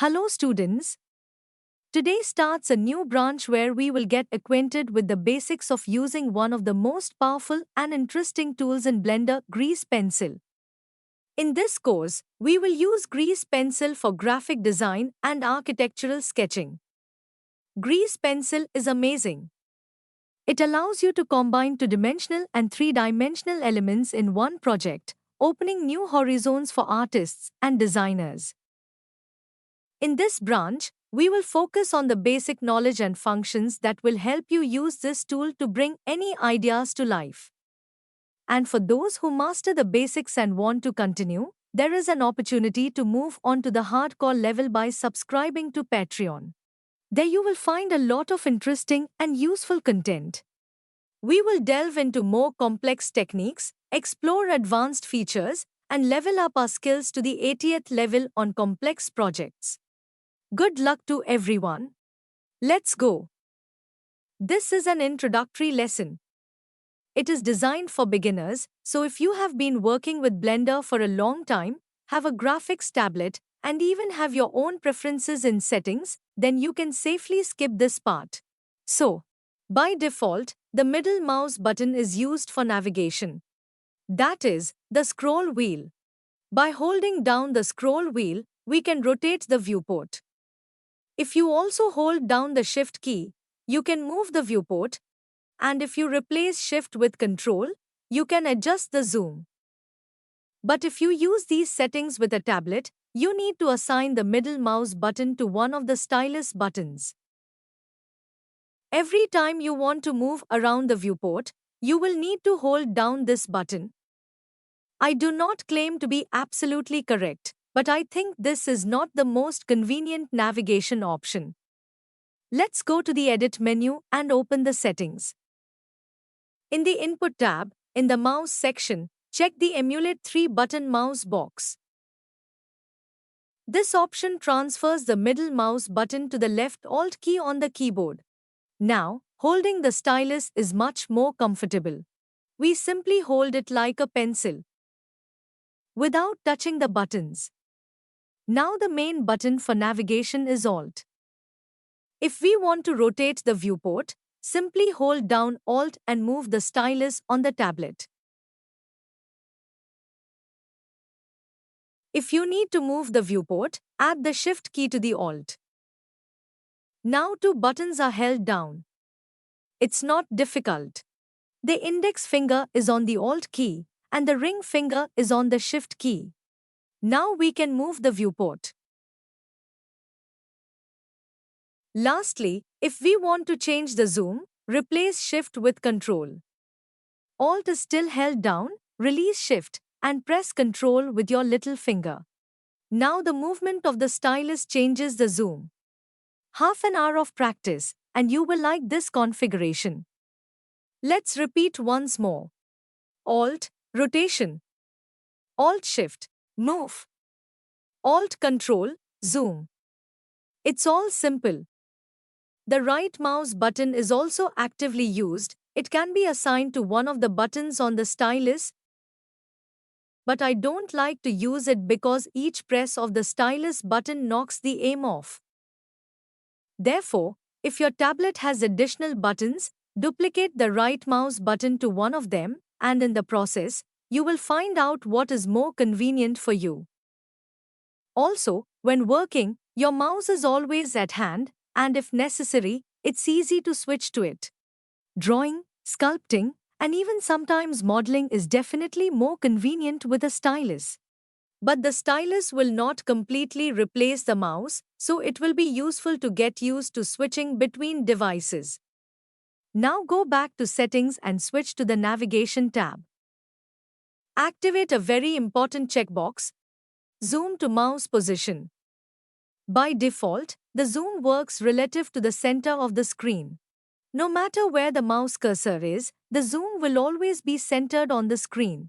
Hello students. Today starts a new branch where we will get acquainted with the basics of using one of the most powerful and interesting tools in Blender, Grease Pencil. In this course, we will use Grease Pencil for graphic design and architectural sketching. Grease Pencil is amazing. It allows you to combine two-dimensional and three-dimensional elements in one project, opening new horizons for artists and designers. In this branch, we will focus on the basic knowledge and functions that will help you use this tool to bring any ideas to life. And for those who master the basics and want to continue, there is an opportunity to move on to the hardcore level by subscribing to Patreon. There you will find a lot of interesting and useful content. We will delve into more complex techniques, explore advanced features, and level up our skills to the 80th level on complex projects. Good luck to everyone. Let's go. This is an introductory lesson. It is designed for beginners, so if you have been working with Blender for a long time, have a graphics tablet, and even have your own preferences in settings, then you can safely skip this part. So, by default, the middle mouse button is used for navigation. That is, the scroll wheel. By holding down the scroll wheel, we can rotate the viewport. If you also hold down the Shift key, you can move the viewport, and if you replace Shift with Control, you can adjust the zoom. But if you use these settings with a tablet, you need to assign the middle mouse button to one of the stylus buttons. Every time you want to move around the viewport, you will need to hold down this button. I do not claim to be absolutely correct, but I think this is not the most convenient navigation option. Let's go to the Edit menu and open the settings. In the Input tab, in the Mouse section, check the Emulate 3 button mouse box. This option transfers the middle mouse button to the left Alt key on the keyboard. Now, holding the stylus is much more comfortable. We simply hold it like a pencil, without touching the buttons. Now the main button for navigation is Alt. If we want to rotate the viewport, simply hold down Alt and move the stylus on the tablet. If you need to move the viewport, add the Shift key to the Alt. Now two buttons are held down. It's not difficult. The index finger is on the Alt key, and the ring finger is on the Shift key. Now we can move the viewport. Lastly, if we want to change the zoom, replace Shift with Control. Alt is still held down, release Shift, and press Control with your little finger. Now the movement of the stylus changes the zoom. Half an hour of practice, and you will like this configuration. Let's repeat once more. Alt, rotation. Alt Shift, move. Alt Control, zoom. It's all simple. The right mouse button is also actively used. It can be assigned to one of the buttons on the stylus, but I don't like to use it because each press of the stylus button knocks the aim off. Therefore, if your tablet has additional buttons, duplicate the right mouse button to one of them, and in the process, you will find out what is more convenient for you. Also, when working, your mouse is always at hand, and if necessary, it's easy to switch to it. Drawing, sculpting, and even sometimes modeling is definitely more convenient with a stylus. But the stylus will not completely replace the mouse, so it will be useful to get used to switching between devices. Now go back to Settings and switch to the Navigation tab. Activate a very important checkbox, Zoom to mouse position. By default, the zoom works relative to the center of the screen. No matter where the mouse cursor is, the zoom will always be centered on the screen.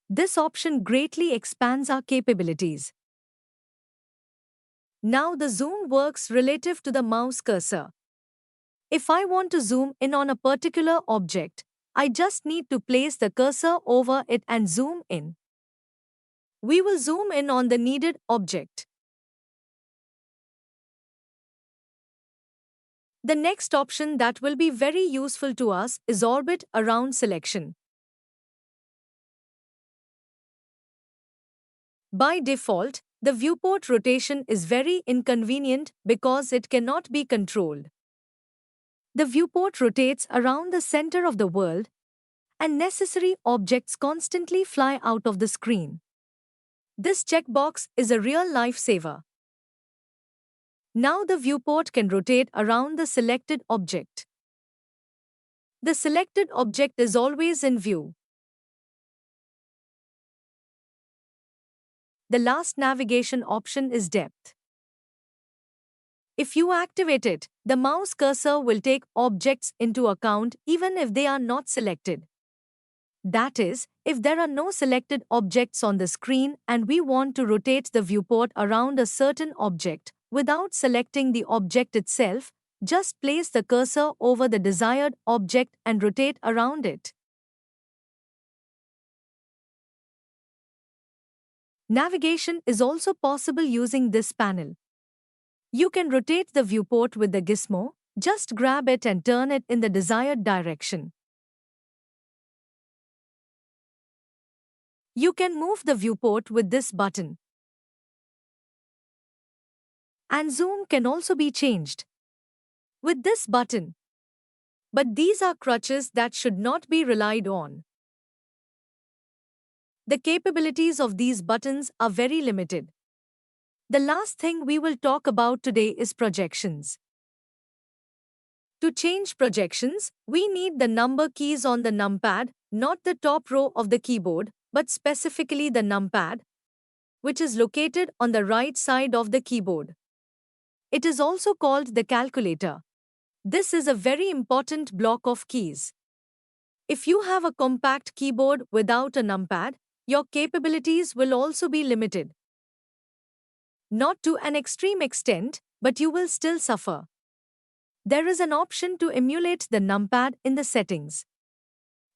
This option greatly expands our capabilities. Now the zoom works relative to the mouse cursor. If I want to zoom in on a particular object, I just need to place the cursor over it and zoom in. We will zoom in on the needed object. The next option that will be very useful to us is orbit around selection. By default, the viewport rotation is very inconvenient because it cannot be controlled. The viewport rotates around the center of the world, and necessary objects constantly fly out of the screen. This checkbox is a real lifesaver. Now the viewport can rotate around the selected object. The selected object is always in view. The last navigation option is depth. If you activate it, the mouse cursor will take objects into account even if they are not selected. That is, if there are no selected objects on the screen and we want to rotate the viewport around a certain object, without selecting the object itself, just place the cursor over the desired object and rotate around it. Navigation is also possible using this panel. You can rotate the viewport with the gizmo, just grab it and turn it in the desired direction. You can move the viewport with this button. And zoom can also be changed with this button. But these are crutches that should not be relied on. The capabilities of these buttons are very limited. The last thing we will talk about today is projections. To change projections, we need the number keys on the numpad, not the top row of the keyboard, but specifically the numpad, which is located on the right side of the keyboard. It is also called the calculator. This is a very important block of keys. If you have a compact keyboard without a numpad, your capabilities will also be limited. Not to an extreme extent, but you will still suffer. There is an option to emulate the numpad in the settings.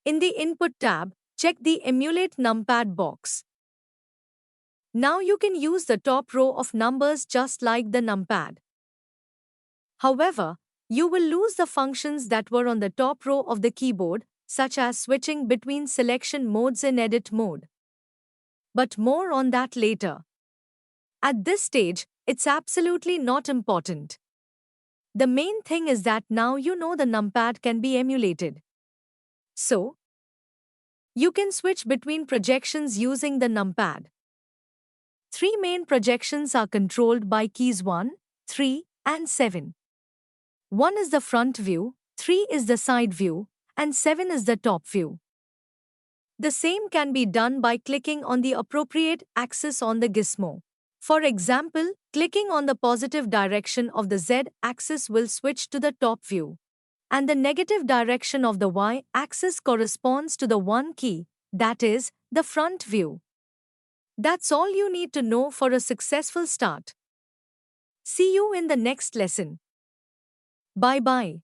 In the Input tab, check the Emulate Numpad box. Now you can use the top row of numbers just like the numpad. However, you will lose the functions that were on the top row of the keyboard, such as switching between selection modes in edit mode. But more on that later. At this stage, it's absolutely not important. The main thing is that now you know the numpad can be emulated. So, you can switch between projections using the numpad. 3 main projections are controlled by keys 1, 3, and 7. 1 is the front view, 3 is the side view, and 7 is the top view. The same can be done by clicking on the appropriate axis on the gizmo. For example, clicking on the positive direction of the Z-axis will switch to the top view, and the negative direction of the Y-axis corresponds to the 1 key, that is, the front view. That's all you need to know for a successful start. See you in the next lesson. Bye-bye.